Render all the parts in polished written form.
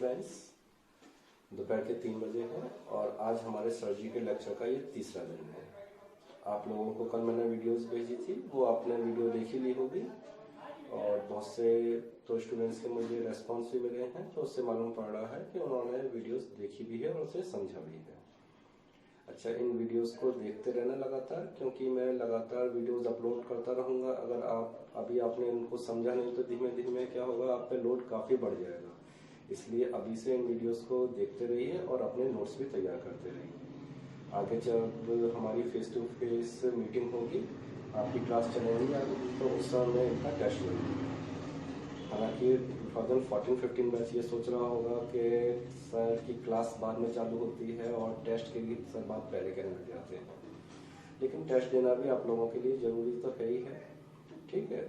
Friends, दोपहर के 3 बजे हैं और आज हमारे सर्जरी के लेक्चर का ये तीसरा दिन है। आप लोगों को कल मैंने वीडियोस भेजी थी, वो आपने वीडियो देख ही ली होगी और बहुत से तो स्टूडेंट्स के मुझे रेस्पॉन्स भी मिले हैं, तो उससे मालूम पड़ रहा है कि उन्होंने वीडियोस देखी भी है और उसे समझा भी है। अच्छा, इन वीडियोस को देखते रहना लगातार, क्योंकि मैं लगातार वीडियोस अपलोड करता रहूँगा। अगर अभी आपने इनको समझा नहीं तो धीमे धीमे क्या होगा, आप पे लोड काफ़ी बढ़ जाएगा। इसलिए अभी से इन वीडियोस को देखते रहिए और अपने नोट्स भी तैयार करते रहिए। आगे जब हमारी फेस टू फेस मीटिंग होगी, आपकी क्लास चलेगी आगे, तो उस समय इनका टेस्ट लेंगे। हालांकि 2014-15 बैच ये सोच रहा होगा कि सर की क्लास बाद में चालू होती है और टेस्ट के लिए सर बात पहले कहने लग जाते हैं, लेकिन टेस्ट देना भी आप लोगों के लिए ज़रूरी तो है ही है, ठीक है।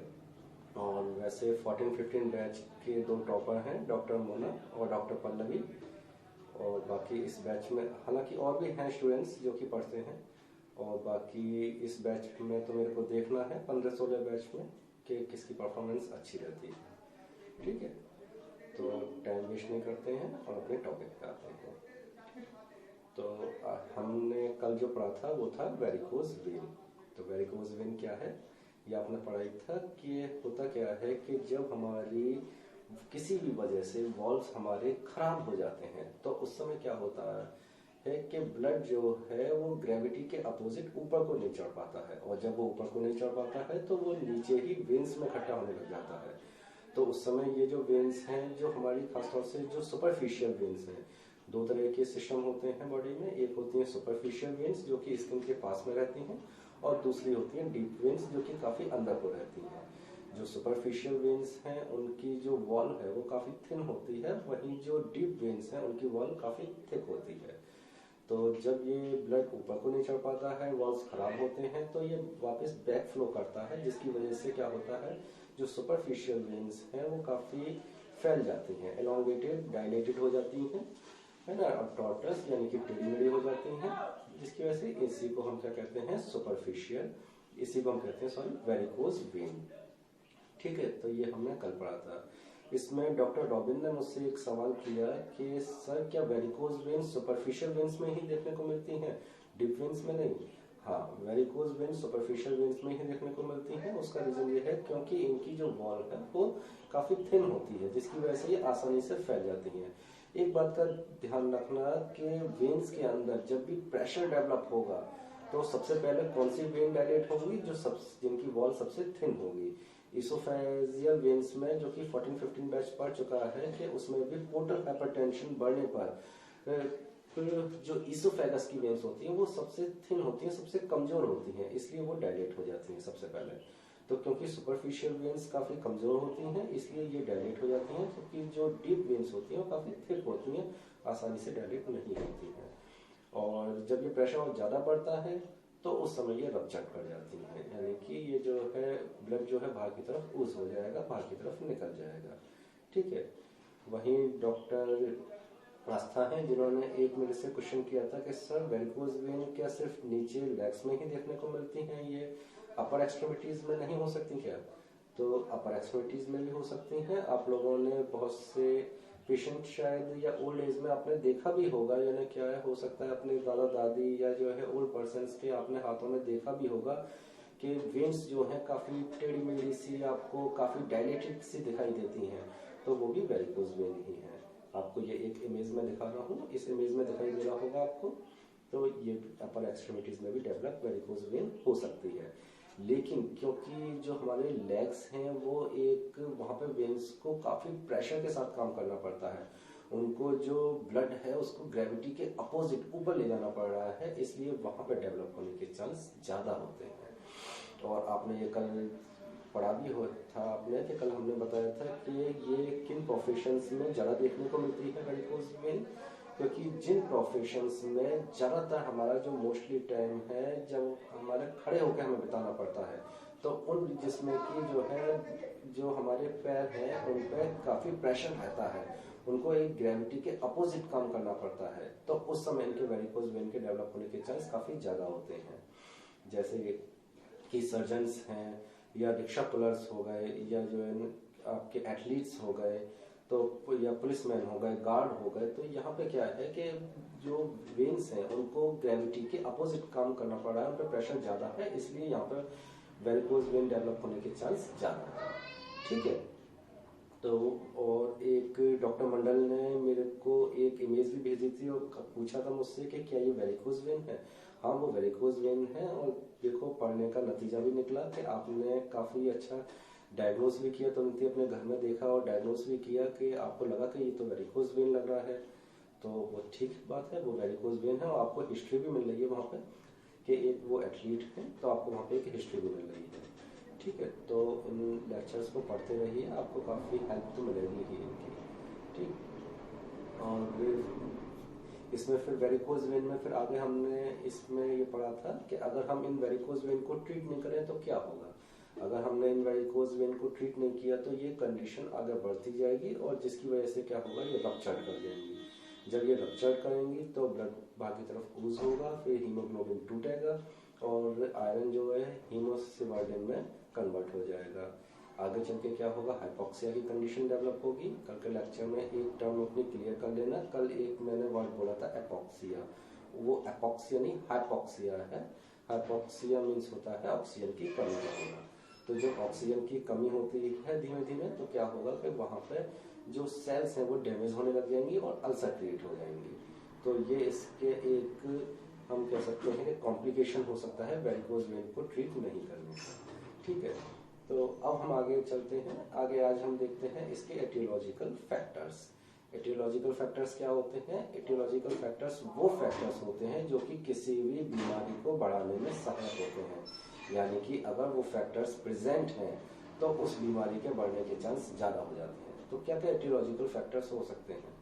और वैसे 14-15 बैच के 2 टॉपर हैं, डॉक्टर मोना और डॉक्टर पल्लवी। और बाकी इस बैच में हालांकि और भी हैं स्टूडेंट्स जो कि पढ़ते हैं, और बाकी इस बैच में तो मेरे को देखना है 15-16 बैच में कि किसकी परफॉर्मेंस अच्छी रहती है, ठीक है। तो टाइम वेस्ट नहीं करते हैं और अपने टॉपिक पे आते हैं। तो हमने कल जो पढ़ा था वो था वेरिकोज वेन। तो वेरिकोज वेन क्या है, ये आपने पढ़ाई था कि होता क्या है कि जब हमारी किसी भी वजह से वॉल्व्स हमारे खराब हो जाते हैं, तो उस समय क्या होता है कि ब्लड जो है वो ग्रेविटी के अपोजिट ऊपर को नहीं चढ़ पाता है, और जब वो ऊपर को नहीं चढ़ पाता है तो वो नीचे ही वेन्स में इकट्ठा होने लग जाता है। तो उस समय ये जो वेन्स हैं, जो हमारी खासतौर से जो सुपरफिशियल वेन्स हैं, 2 तरह के सिस्टम होते हैं बॉडी में। एक होती हैं सुपरफिशियल वेन्स जो कि स्किन के पास में रहती हैं, और दूसरी होती हैं डीप वेन्स जो कि काफ़ी अंदर को रहती हैं। जो सुपरफिशियल वेन्स हैं उनकी जो वॉल है वो काफ़ी थिन होती है, वहीं जो डीप वेन्स हैं उनकी वॉल काफ़ी थिक होती है। तो जब ये ब्लड ऊपर को नहीं चढ़ पाता है, वॉल्स खराब होते हैं, तो ये वापस बैक फ्लो करता है, जिसकी वजह से क्या होता है, जो सुपरफिशियल वेन्स हैं वो काफ़ी फैल जाती हैं, एलोंगेटेड, डायलेटेड हो जाती हैं, है ना, और टॉर्टस यानी कि टेढ़ी मेढ़ी हो जाती हैं, जिसकी वजह से इसी को हम क्या कहते हैं, सुपरफिशियल, इसी को हम कहते हैं वेरिकोज वेन, ठीक है। तो ये हमने कल पढ़ा था। इसमें डॉक्टर रॉबिन ने मुझसे एक सवाल किया कि सर क्या वेरिकोज वेन्स सुपरफिशियल वेन्स में ही देखने को मिलती हैं, डीप वेन्स में नहीं? हाँ, वेरिकोज वेन्स सुपरफिशियल वेन्स में ही देखने को मिलती हैं। उसका रीजन ये है क्योंकि इनकी जो वॉल है वो काफी थिन होती है, जिसकी वजह से ये आसानी से फैल जाती हैं। एक बात का ध्यान रखना कि वेन्स के अंदर जब भी प्रेशर डेवलप होगा तो सबसे पहले कौन सी वेन डायलेट होगी, जिनकी वॉल सबसे थिन होगी। इसोफेजियल वेन्स में जो कि 14-15 बैच पढ़ चुका है कि उसमें भी पोर्टल हाइपरटेंशन बढ़ने पर जो इसोफेगस की वेन्स होती हैं वो सबसे थिन होती हैं, सबसे कमजोर होती हैं, इसलिए वो डायलेट हो जाती हैं सबसे पहले। तो क्योंकि सुपरफिशियल वेन्स काफी कमजोर होती हैं इसलिए ये डायलेट हो जाती हैं, क्योंकि जो डीप वेन्स होती हैं वो काफी थिक होती हैं, आसानी से डायलेट नहीं होती हैं। और जब ये प्रेशर और ज्यादा बढ़ता है तो उस समय ये रप्चर कर जाती है, यानी कि ये जो है ब्लड जो है बाहर की तरफ ऊज हो जाएगा, बाहर की तरफ निकल जाएगा, ठीक है। वहीं डॉक्टर आस्था है जिन्होंने एक मेरे से क्वेश्चन किया था कि सर वेरिकोज वेन क्या सिर्फ नीचे लेग्स में ही देखने को मिलती हैं, ये अपर एक्सट्रीमिटीज में नहीं हो सकती क्या? तो अपर एक्सट्रीमिटीज में भी हो सकती हैं। आप लोगों ने बहुत से पेशेंट शायद या ओल्ड एज में आपने देखा भी होगा, यानी क्या है, हो सकता है अपने दादा दादी या जो है ओल्ड पर्सन्स के आपने हाथों में देखा भी होगा कि वेन्स जो है काफी टेढ़ी मेढ़ी सी, आपको काफी डायलेटेड सी दिखाई देती हैं, तो वो भी वेरिकोज वेन ही है। आपको ये एक इमेज में दिखा रहा हूँ, इस इमेज में दिखाई दे रहा होगा आपको। तो ये अपर एक्सट्रीमिटीज में भी डेवलप वेरिकोज वेन हो सकती है, लेकिन क्योंकि जो हमारे लेग्स हैं वो एक वहां पे वेन्स को काफी प्रेशर के साथ काम करना पड़ता है, उनको जो ब्लड है उसको ग्रेविटी के अपोजिट ऊपर ले जाना पड़ रहा है, इसलिए वहां पे डेवलप होने के चांस ज्यादा होते हैं। और आपने ये कल पढ़ा भी हो था आपने कि कल हमने बताया था कि ये किन प्रोफेशंस में ज्यादा देखने को मिलती है वेरिकोज वेन, क्योंकि जिन प्रोफेशंस में ज्यादातर हमारा जो मोस्टली टाइम है जब हमारे खड़े होकर हमें बिताना पड़ता है, तो उन जिसमें कि जो है जो हमारे पैर हैं उन पर काफी प्रेशर रहता है, उनको एक ग्रेविटी के अपोजिट काम करना पड़ता है, तो उस समय इनके वेरिकोज वेन के डेवलप होने के चांस काफी ज्यादा होते हैं। जैसे कि सर्जन्स हैं या रिक्शा पुलर्स हो गए या जो है आपके एथलीट्स हो गए, तो या पुलिसमैन हो गए, गार्ड हो गए, तो यहाँ पे क्या है कि जो वेन्स हैं उनको ग्रेविटी के अपोजिट काम करना पड़ रहा है, उन पर प्रेशर ज़्यादा है, इसलिए यहाँ पर वेरिकोज वेन डेवलप होने के चांस ज़्यादा है। ठीक है। तो और एक डॉक्टर मंडल ने मेरे को एक इमेज भी भेजी थी और पूछा था मुझसे कि क्या ये वेरिकोज वेन है। हाँ, वो वेरिकोज वेन है, और देखो पढ़ने का नतीजा भी निकला कि आपने काफ़ी अच्छा डायग्नोस भी किया, तुरंत ही अपने घर में देखा और डायग्नोस भी किया कि आपको लगा कि ये तो वेरिकोज वेन लग रहा है। तो वो ठीक बात है, वो वेरिकोज वेन है, और आपको हिस्ट्री भी मिल रही है वहाँ पे कि एक वो एथलीट है, तो आपको वहाँ पे एक हिस्ट्री भी मिल रही है। ठीक है, तो इन लेक्चर्स को पढ़ते रहिए, आपको काफ़ी हेल्प तो मिलेगी ही इनकी। ठीक। और इसमें फिर वेरिकोज वेन में फिर आगे हमने इसमें ये पढ़ा था कि अगर हम इन वेरिकोज वेन को ट्रीट नहीं करें तो क्या होगा। अगर हमने इन वेरिकोज वेन को ट्रीट नहीं किया तो ये कंडीशन आगे बढ़ती जाएगी, और जिसकी वजह से क्या होगा, ये रप्चर कर जाएंगी। जब ये रप्चर करेंगी तो ब्लड बाहर की तरफ ऊज होगा, फिर हीमोग्लोबिन टूटेगा, और आयरन जो है हीमोसिवाल्डिन में कन्वर्ट हो जाएगा। आगे चल के क्या होगा, हाइपोक्सिया की कंडीशन डेवलप होगी। कल के लेक्चर में एक टर्म अपनी क्लियर कर लेना, कल एक मैंने वर्ड बोला था एपोक्सिया, वो एपोक्सिया नहीं हाइपोक्सिया है। हाइपोक्सिया मीन्स होता है ऑक्सीजन की कमी होना। तो जब ऑक्सीजन की कमी होती है धीमे धीमे, तो क्या होगा कि वहाँ पे जो सेल्स हैं वो डैमेज होने लग जाएंगी और अल्सर क्रिएट हो जाएंगी। तो ये इसके एक हम कह सकते हैं कि कॉम्प्लिकेशन हो सकता है वेरिकोज वेन को ट्रीट नहीं करने का। ठीक है, तो अब हम आगे चलते हैं। आगे आज हम देखते हैं इसके एटियोलॉजिकल फैक्टर्स। एटियोलॉजिकल फैक्टर्स क्या होते हैं? एटियोलॉजिकल फैक्टर्स वो फैक्टर्स होते हैं जो कि किसी भी बीमारी को बढ़ाने में सहायक होते हैं, यानी कि अगर वो फैक्टर्स प्रेजेंट हैं तो उस बीमारी के बढ़ने के चांस ज़्यादा हो जाते हैं। तो क्या क्या एटियोलॉजिकल फैक्टर्स हो सकते हैं?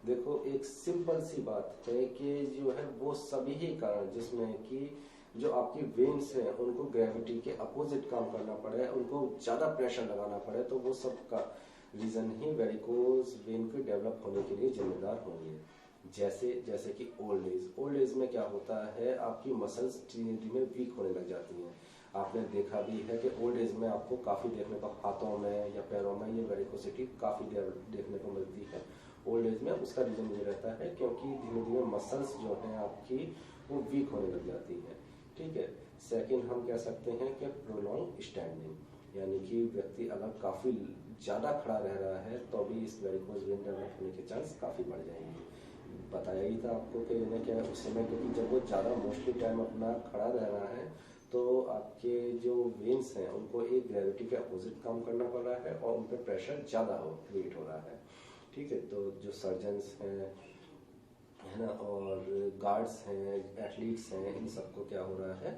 देखो, एक सिंपल सी बात है कि जो है वो सभी ही कारण जिसमें कि जो आपकी वेन्स हैं उनको ग्रेविटी के अपोजिट काम करना पड़े, उनको ज़्यादा प्रेशर लगाना पड़े, तो वो सब का रीज़न ही वेरिकोज वेन के डेवलप होने के लिए जिम्मेदार होंगे। जैसे कि ओल्ड एज में क्या होता है, आपकी मसल्स धीमे धीमे वीक होने लग जाती हैं। आपने देखा भी है कि ओल्ड एज में आपको काफ़ी देखने को हाथों में या पैरों में ये वेरिकोसिटी काफ़ी देखने को मिलती है ओल्ड एज में। उसका रीज़न ये रहता है क्योंकि धीमे धीमे मसल्स जो हैं आपकी वो वीक होने लग जाती हैं। ठीक है। सेकंड हम कह सकते हैं कि प्रोलॉन्ग स्टैंडिंग, यानी कि व्यक्ति अगर काफ़ी ज़्यादा खड़ा रह रहा है तो भी इस वेरिकोज वेन डेवलप होने के चांस काफ़ी बढ़ जाएंगे। बताया ही था आपको कि इन्हें क्या उस समय, क्योंकि जब वो ज़्यादा मोस्टली टाइम अपना खड़ा रह रहा है तो आपके जो वेन्स हैं उनको एक ग्रेविटी के अपोजिट काम करना पड़ रहा है और उन पर प्रेशर ज़्यादा क्रिएट हो रहा है। ठीक है, तो जो सर्जन्स हैं है ना, और गार्ड्स हैं, एथलीट्स हैं, इन सबको क्या हो रहा है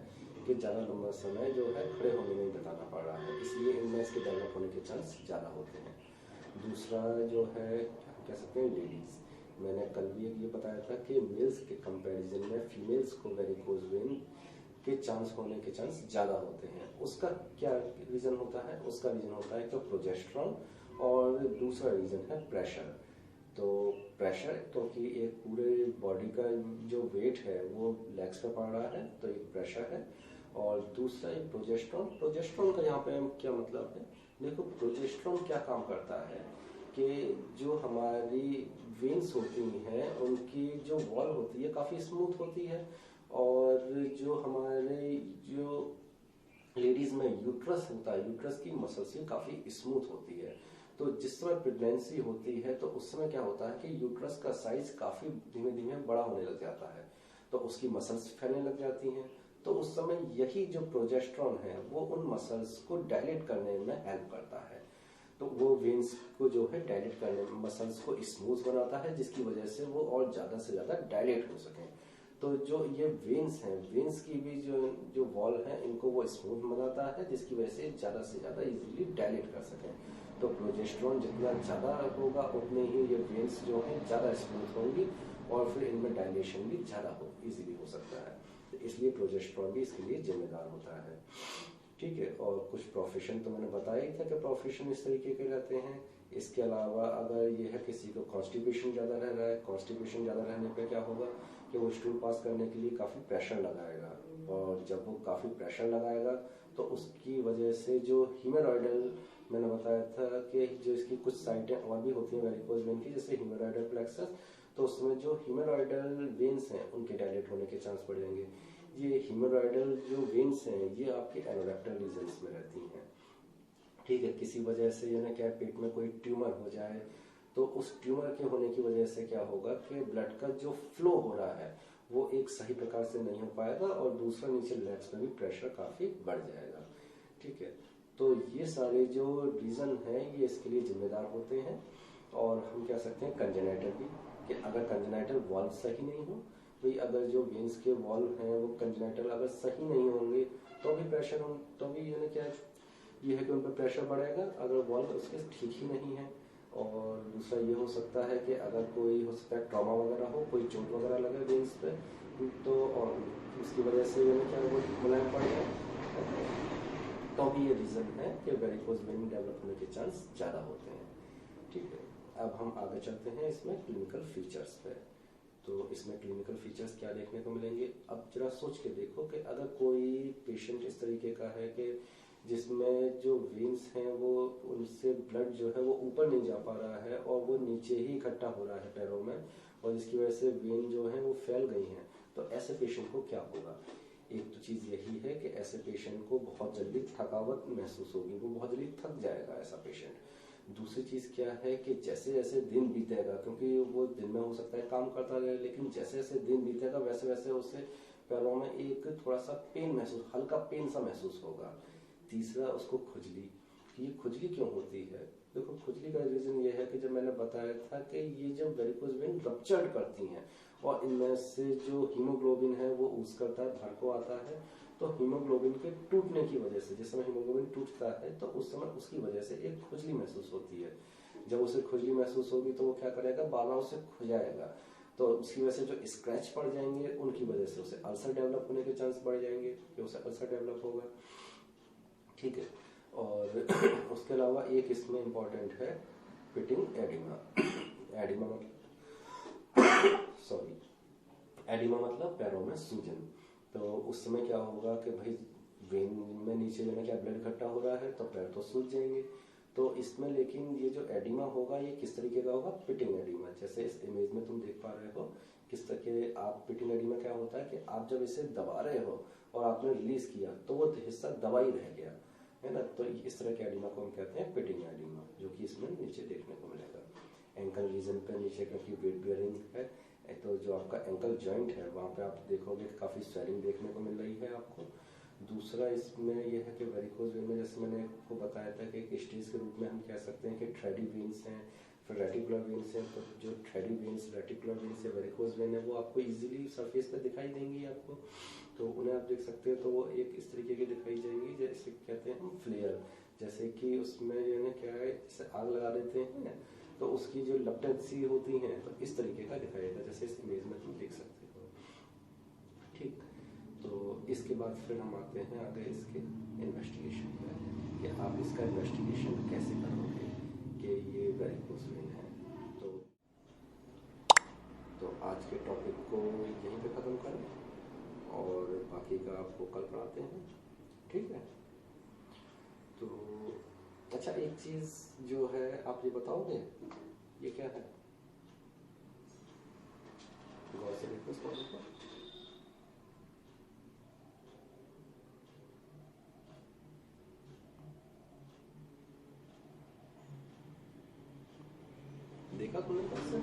कि ज़्यादा लंबा समय जो है खड़े होने में बिताना पड़ रहा है, इसलिए इनमें इसके डेवलप होने के चांस ज़्यादा होते हैं। दूसरा जो है कह सकते हैं लेडीज़, मैंने कल भी ये बताया था कि मेल्स के कंपैरिजन में फीमेल्स को वेरिकोज वेन के चांस होने के चांस ज़्यादा होते हैं। उसका क्या रीज़न होता है? उसका रीज़न होता है कि प्रोजेस्टेरॉन, और दूसरा रीज़न है प्रेशर। तो प्रेशर, क्योंकि एक पूरे बॉडी का जो वेट है वो लेग्स पे पड़ रहा है, तो एक प्रेशर है। और दूसरा एक प्रोजेस्टेरॉन। प्रोजेस्टेरॉन का यहाँ पे क्या मतलब है? देखो, प्रोजेस्टेरॉन क्या काम करता है कि जो हमारी वेन्स होती हैं उनकी जो वॉल होती है काफ़ी स्मूथ होती है, और जो हमारे जो लेडीज में यूट्रस होता है, यूट्रस की मसल्स भी काफ़ी स्मूथ होती है। तो जिस समय प्रेगनेंसी होती है तो उस समय क्या होता है कि यूट्रस का साइज काफ़ी धीमे धीमे बड़ा होने लग जाता है, तो उसकी मसल्स फैलने लग जाती हैं। तो उस समय यही जो प्रोजेस्टेरॉन है वो उन मसल्स को डायलेट करने में हेल्प करता है, तो वो वेन्स को जो है डायलेट करने में मसल्स को स्मूथ बनाता है, जिसकी वजह से वो और ज़्यादा से ज़्यादा डायलेट हो सकें। तो जो ये वेन्स हैं, वेन्स की भी जो वॉल है इनको वो स्मूथ बनाता है, जिसकी वजह से ज़्यादा से ज़्यादा इजीली डायलेट कर सकें। तो प्रोजेस्टेरॉन जितना ज़्यादा होगा उतने ही ये वेन्स जो हैं ज़्यादा स्मूथ होंगी, और फिर इनमें डायलेशन भी ज़्यादा इजीली हो सकता है। तो इसलिए प्रोजेस्टेरॉन भी इसके लिए जिम्मेदार होता है। ठीक है, और कुछ प्रोफेशन तो मैंने बताया ही था कि प्रोफेशन इस तरीके के रहते हैं। इसके अलावा अगर ये है किसी को कॉन्स्टिपेशन ज़्यादा रह रहा है, कॉन्स्टिपेशन ज़्यादा रहने पे क्या होगा कि वो स्टूल पास करने के लिए काफ़ी प्रेशर लगाएगा, और जब वो काफ़ी प्रेशर लगाएगा तो उसकी वजह से जो हीमोरॉइडल मैंने बताया था कि जो इसकी कुछ साइटें और भी होती हैं वेरिकोज वेन की, जैसे हीमोरॉयडल प्लेक्सस, तो उसमें जो हीमोरॉयडल वेन्स हैं उनके डायलेट होने के चांस बढ़ जाएंगे। ये हीमोरॉयडल जो वेन्स हैं ये आपके एनोरेक्टल रीजन्स में रहती हैं, ठीक है। किसी वजह से यानी क्या पेट में कोई ट्यूमर हो जाए तो उस ट्यूमर के होने की वजह से क्या होगा कि ब्लड का जो फ्लो हो रहा है वो एक सही प्रकार से नहीं हो पाएगा और दूसरा नीचे लेग्स में भी प्रेशर काफी बढ़ जाएगा, ठीक है। तो ये सारे जो रीजन है ये इसके लिए जिम्मेदार होते हैं। और हम कह सकते हैं कंजेनाइटल भी, कि अगर कंजेनाइटल वॉल्व सही नहीं हो, भाई अगर जो वेन्स के वॉल्व हैं वो कंजेनाइटल अगर सही नहीं होंगे तो भी प्रेशर हो, तो भी यानी क्या ये है कि उन पर प्रेशर बढ़ेगा अगर वॉल्व उसके ठीक ही नहीं है। और दूसरा ये हो सकता है कि अगर कोई हो सकता है ट्रॉमा वगैरह हो, कोई चोट वगैरह लगे वेन्स पे, तो और उसकी वजह से यानी क्या वो मुलायम पड़ जाए, तो भी ये रीजन है कि वेरिकोज वेन डेवलप होने के चांस ज़्यादा होते हैं, ठीक है। अब हम आगे चलते हैं इसमें क्लिनिकल फीचर्स पे। तो इसमें क्लिनिकल फीचर्स क्या देखने को मिलेंगे, अब जरा सोच के देखो कि अगर कोई पेशेंट इस तरीके का है कि जिसमें जो वेन्स हैं वो उनसे ब्लड जो है वो ऊपर नहीं जा पा रहा है और वो नीचे ही इकट्ठा हो रहा है पैरों में, और जिसकी वजह से वेन जो है वो फैल गई हैं, तो ऐसे पेशेंट को क्या होगा। एक तो चीज़ यही है कि ऐसे पेशेंट को बहुत जल्दी थकावट महसूस होगी, वो बहुत जल्दी थक जाएगा ऐसा पेशेंट। दूसरी चीज़ क्या है कि जैसे जैसे दिन बीतेगा, क्योंकि वो दिन में हो सकता है काम करता रहे, लेकिन जैसे जैसे दिन बीतेगा वैसे वैसे उसे पैरों में एक थोड़ा सा पेन महसूस, हल्का पेन सा महसूस होगा। तीसरा उसको खुजली, ये खुजली क्यों होती है, देखो खुजली का रीजन ये है कि जब मैंने बताया था कि ये जो वेरिकोज वेन रप्चर्ड करती हैं और इनमें से जो हीमोग्लोबिन है वो ऊज करता है, बाहर को आता है, तो हीमोग्लोबिन के टूटने की वजह से, जिस समय हीमोग्लोबिन टूटता है तो उस समय उसकी वजह से एक खुजली महसूस होती है। जब उसे खुजली महसूस होगी तो वो क्या करेगा, बार बार उसे खुजाएगा, तो उसकी वजह से जो स्क्रैच पड़ जाएंगे उनकी वजह से उसे अल्सर डेवलप होने के चांस बढ़ जाएंगे, कि उसे अल्सर डेवलप होगा, ठीक है। और उसके अलावा एक इसमें इम्पोर्टेंट है पिटिंग एडिमा। एडिमा मतलब सॉरी, एडिमा मतलब पैरों में सूजन। तो उस समय क्या होगा कि भाई वेन में नीचे जो है क्या ब्लड इकट्ठा हो रहा है तो पैर तो सूज जाएंगे। तो इसमें लेकिन ये जो एडिमा होगा ये किस तरीके का होगा, पिटिंग एडिमा। जैसे इस इमेज में तुम देख पा रहे हो किस तरह के आप पिटिंग एडिमा क्या होता है कि आप जब इसे दबा रहे हो और आपने रिलीज किया तो वो हिस्सा दबा ही रह गया है ना, तो इस तरह के एडिमा को हम कहते हैं पिटिंग एडिमा, जो कि इसमें नीचे देखने को मिलेगा। एंकल रीजन पे नीचे क्योंकि वेट बियरिंग है, तो जो आपका एंकल जॉइंट है वहाँ पे आप देखोगे काफ़ी स्वेलिंग देखने को मिल रही है आपको। दूसरा इसमें यह है कि वेरिकोज वेन में जैसे मैंने आपको बताया था कि एक स्टेज के रूप में हम कह सकते हैं कि थ्रेडी वेन्स हैं, फिर रेटिकुलर वेन्स हैं। तो जो थ्रेडी वेन्स, रेटिकुलर वेन्स या वेरिकोज वेन है वो आपको इजीली सरफेस पे दिखाई देंगी आपको, तो उन्हें आप देख सकते हैं। तो वो एक इस तरीके की दिखाई जाएंगी जैसे कहते हैं हम फ्लेयर, जैसे कि उसमें जो है क्या है जैसे आग लगा देते हैं तो उसकी जो लपटें सी होती हैं तो इस तरीके का दिखाएगा, जैसे इस इमेज में तुम देख सकते हो, ठीक। तो इसके बाद फिर हम आते हैं आगे इसके इन्वेस्टिगेशन पर कि आप इसका इन्वेस्टिगेशन कैसे करोगे कि ये वेरिकोज वेन है। तो आज के टॉपिक को यहीं पे ख़त्म करें और बाकी का आपको कल पढ़ाते हैं, ठीक है। तो अच्छा एक चीज़ जो है आप ये बताओगे ये क्या है, गौर से देखो इसको। देखा तुमने कैसे,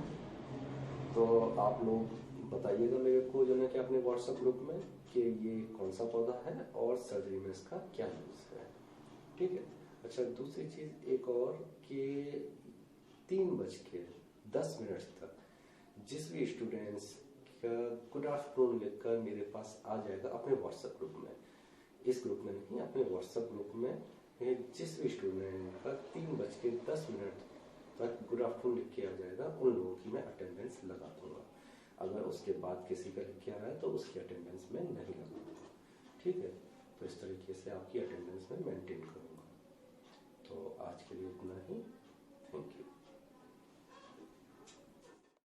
तो आप लोग बताइएगा मेरे को जो है कि अपने व्हाट्सएप ग्रुप में कि ये कौन सा पौधा है और सर्जरी में इसका क्या यूज़ है, ठीक है। अच्छा दूसरी चीज़ एक और कि 3:10 तक जिस भी स्टूडेंट्स का गुड आफ्टरनून लिखकर मेरे पास आ जाएगा अपने व्हाट्सएप ग्रुप में, इस ग्रुप में नहीं अपने व्हाट्सएप ग्रुप में, जिस भी स्टूडेंट का 3:10 तक गुड आफ्टरनून लिख के आ जाएगा उन लोगों की मैं अटेंडेंस लगा दूंगा। अगर उसके बाद किसी का लिख के आ रहा है तो उसकी अटेंडेंस में नहीं लगाऊंगा, ठीक है। तो इस तरीके से आपकी अटेंडेंस में मेंटेन करूंगा। तो आज के लिए इतना ही, थैंक यू।